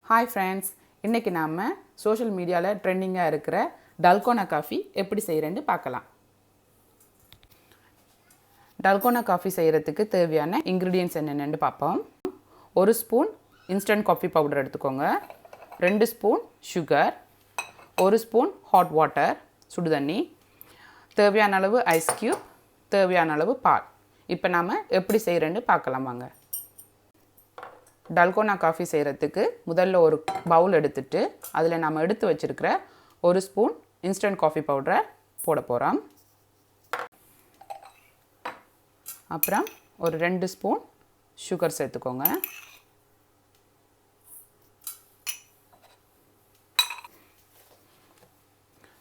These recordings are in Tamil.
ஹாய் ஃப்ரெண்ட்ஸ், இன்றைக்கி நாம் சோஷியல் மீடியாவில் ட்ரெண்டிங்காக இருக்கிற டல்கோனா காஃபி எப்படி செய்கிறேன்னு பார்க்கலாம். டல்கோனா காஃபி செய்கிறதுக்கு தேவையான இன்க்ரீடியன்ட்ஸ் என்னென்னு பார்ப்போம். 1 ஸ்பூன் இன்ஸ்டன்ட் காஃபி பவுடர் எடுத்துக்கோங்க, 2 spoon sugar, 1 spoon hot water சுடுதண்ணி, தேவையான அளவு ஐஸ் க்யூப், தேவையான அளவு பால். இப்போ நாம் எப்படி செய்கிறேன்னு பார்க்கலாம் வாங்க. டல்கோனா காஃபி செய்கிறதுக்கு முதல்ல ஒரு பவுல் எடுத்துட்டு அதில் நாம் எடுத்து வச்சுருக்கிற 1 ஸ்பூன் இன்ஸ்டன்ட் காஃபி பவுடரை போட போகிறோம். அப்புறம் ஒரு 2 ஸ்பூன் சுகர் சேர்த்துக்கோங்க.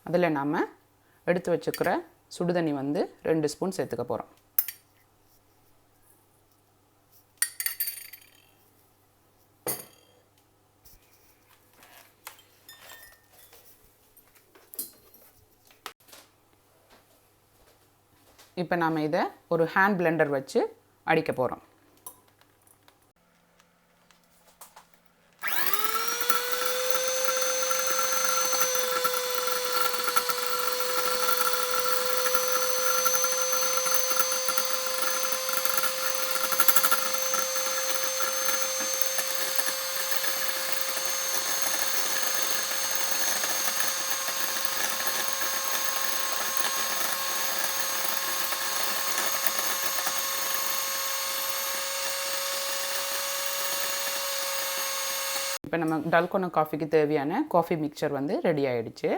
அதில் நாம் எடுத்து வச்சுக்கிற சுடுதண்ணி 2 ஸ்பூன் சேர்த்துக்க போகிறோம். இப்போ நாம் இதை ஒரு ஹேண்ட் பிளெண்டர் வச்சு அடிக்க போகிறோம். இப்போ நம்ம டல்கோனா காஃபிக்கு தேவையான காஃபி மிக்சர் ரெடி ஆகிடுச்சு.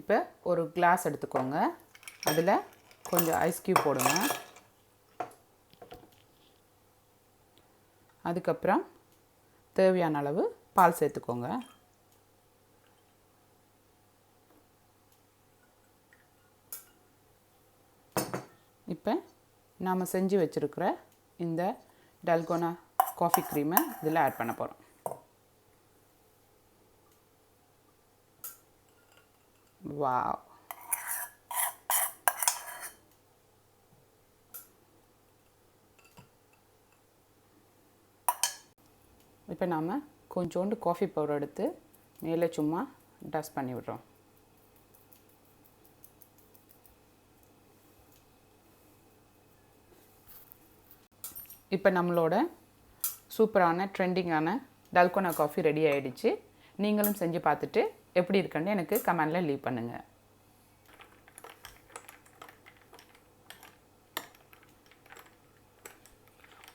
இப்போ ஒரு கிளாஸ் எடுத்துக்கோங்க, அதில் கொஞ்சம் ஐஸ் க்யூப் போடுங்க. அதுக்கப்புறம் தேவையான அளவு பால் சேர்த்துக்கோங்க. இப்போ நாம் செஞ்சு வச்சுருக்கிற இந்த டல்கோனா காஃபி க்ரீமை இதில் ஆட் பண்ண போகிறோம். வாவ், இப்போ நாம் கொஞ்சோண்டு காஃபி பவுடர் எடுத்து மேலே சும்மா டஸ்ட் பண்ணி விடுறோம். இப்போ நம்மளோட சூப்பரான ட்ரெண்டிங்கான டல்கோனா காஃபி ரெடி ஆகிடுச்சு. நீங்களும் செஞ்சு பார்த்துட்டு எப்படி இருக்குன்னு எனக்கு கமெண்டில் லீவ் பண்ணுங்கள்.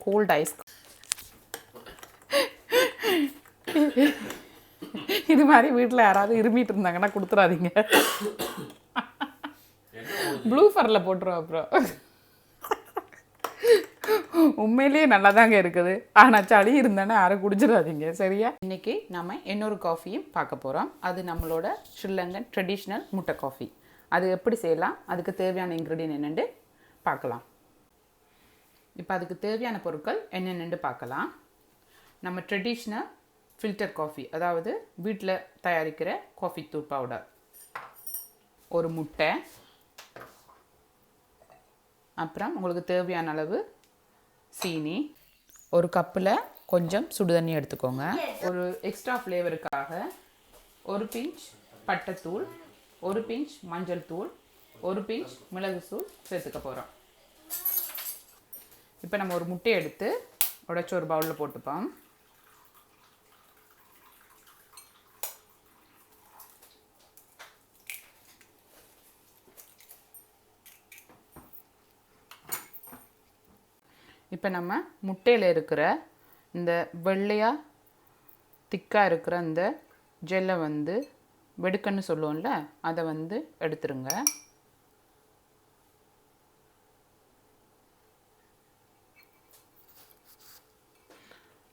கோல்ட் ஐஸ் இது மாதிரி வீட்டில் யாராவது இருமிட்டு இருந்தாங்கன்னா கொடுத்துடாதீங்க. ப்ளூ ஃபரில் போட்டுருவோம். அப்புறம் உண்மையிலேயே நல்லா தாங்க இருக்குது, ஆனால் சளி இருந்தானே யாரும் குடிச்சிடாதீங்க, சரியா? இன்றைக்கி நம்ம இன்னொரு காஃபியும் பார்க்க போகிறோம். அது நம்மளோட ஸ்ரீலங்கன் ட்ரெடிஷ்னல் முட்டை காஃபி. அது எப்படி செய்யலாம், அதுக்கு தேவையான இன்க்ரீடியன்ட் என்னென்னு பார்க்கலாம். இப்போ அதுக்கு தேவையான பொருட்கள் என்னென்னு பார்க்கலாம். நம்ம ட்ரெடிஷ்னல் ஃபில்டர் காஃபி, அதாவது வீட்டில் தயாரிக்கிற காஃபி தூள் பவுடர், ஒரு முட்டை, அப்புறம் உங்களுக்கு தேவையான அளவு சீனி, ஒரு கப்பில் கொஞ்சம் சுடுதண்ணி எடுத்துக்கோங்க. ஒரு எக்ஸ்ட்ரா ஃப்ளேவருக்காக ஒரு பிஞ்ச் பட்டைத்தூள், ஒரு பிஞ்ச் மஞ்சள் தூள், ஒரு பிஞ்ச் மிளகு தூள் சேர்த்துக்க போகிறோம். இப்போ நம்ம ஒரு முட்டையை எடுத்து உடைச்சி ஒரு பவுலில் போட்டுப்போம். இப்போ நம்ம முட்டையில் இருக்கிற இந்த வெள்ளையாக திக்காக இருக்கிற இந்த ஜெல்லை வெடுக்கன்னு சொல்லுவோம்ல, அதை எடுத்துருங்க.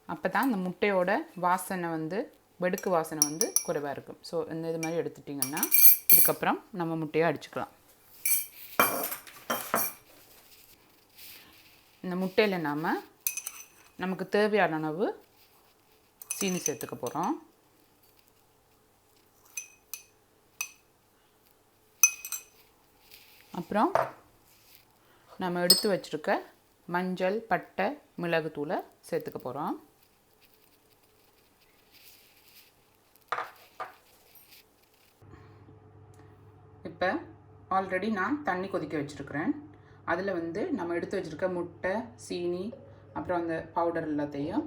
அப்போ தான் அந்த முட்டையோட வாசனை வெடுக்கு வாசனை குறைவாக இருக்கும். ஸோ இது மாதிரி எடுத்துட்டிங்கன்னா இதுக்கப்புறம் நம்ம முட்டையை அடிச்சுக்கலாம். இந்த முட்டையில் நமக்கு தேவையான அளவு சீனி சேர்த்துக்க போகிறோம். அப்புறம் நம்ம எடுத்து வச்சுருக்க மஞ்சள், பட்டை, மிளகுத்தூளை சேர்த்துக்க போகிறோம். இப்போ ஆல்ரெடி நான் தண்ணி கொதிக்க வச்சுருக்கிறேன். அதில் வந்து நம்ம எடுத்து வச்சுருக்க முட்டை, சீனி, அப்புறம் அந்த பவுடர் எல்லாத்தையும்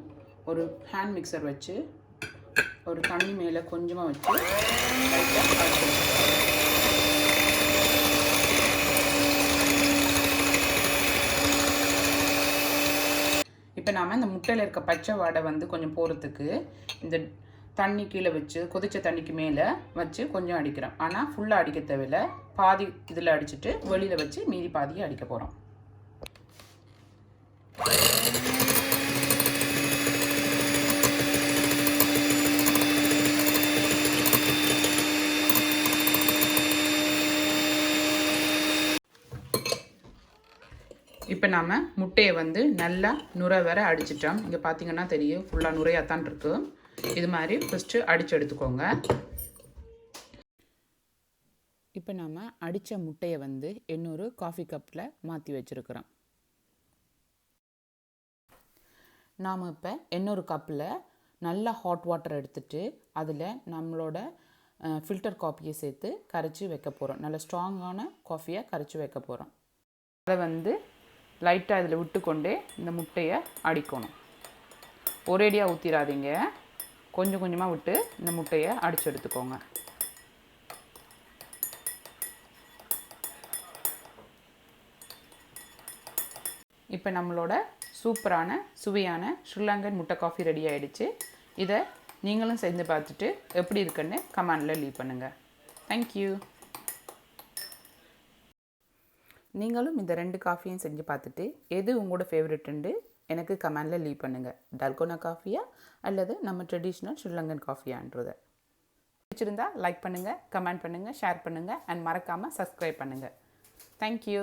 ஒரு ஹேண்ட் மிக்சர் வச்சு ஒரு தண்ணி மேலே கொஞ்சமாக வச்சு இப்போ நாம் இந்த முட்டையில் இருக்க பச்சை வாடை வந்து கொஞ்சம் போகிறதுக்கு இந்த தண்ணி கீழே வச்சு கொதித்த தண்ணிக்கு மேலே வச்சு கொஞ்சம் அடிக்கிறோம். ஆனால் ஃபுல்லாக அடிக்க தேவையில்லை, பாதி இதில் அடிச்சுட்டு வெளியில் வச்சு மீதி பாதியை அடிக்க போகிறோம். இப்போ நாம் முட்டையை வந்து நல்லா நுரை வர அடிச்சிட்டோம். இங்கே பார்த்தீங்கன்னா தெரியும், ஃபுல்லாக நுரையாத்தான் இருக்குது. இது மாதிரி ஃபஸ்ட்டு அடித்து எடுத்துக்கோங்க. இப்போ நாம் அடித்த முட்டையை வந்து இன்னொரு காஃபி கப்பில் மாற்றி வச்சுருக்கிறோம். நாம் இப்போ இன்னொரு கப்பில் நல்லா ஹாட் வாட்டர் எடுத்துகிட்டு அதில் நம்மளோட ஃபில்டர் காஃபியை சேர்த்து கரைச்சி வைக்க போகிறோம். நல்ல ஸ்ட்ராங்கான காஃபியை கரைச்சி வைக்க போகிறோம். அதை வந்து லைட்டாக இதில் விட்டுக்கொண்டே இந்த முட்டையை அடிக்கணும். ஒரேடியாக ஊற்றிடாதீங்க, கொஞ்சம் கொஞ்சமாக விட்டு இந்த முட்டையை அடித்து எடுத்துக்கோங்க. இப்போ நம்மளோட சூப்பரான சுவையான ஸ்ரீலங்கன் முட்டை காஃபி ரெடி ஆகிடுச்சு. இதை நீங்களும் செஞ்சு பார்த்துட்டு எப்படி இருக்குன்னு கமெண்டில் லீவ் பண்ணுங்கள். தேங்க்யூ. நீங்களும் இந்த 2 காஃபியும் செஞ்சு பார்த்துட்டு எது உங்களோட ஃபேவரெட்டுண்டு எனக்கு கமெண்டில் லீவ் பண்ணுங்கள். டல்கோனா காஃபியா அல்லது நம்ம ட்ரெடிஷ்னல் ஸ்ரீலங்கன் காஃபியான்றதை. பிடிச்சிருந்தா லைக் பண்ணுங்கள், கமெண்ட் பண்ணுங்கள், ஷேர் பண்ணுங்கள் அண்ட் மறக்காமல் சப்ஸ்கிரைப் பண்ணுங்கள். தேங்க்யூ.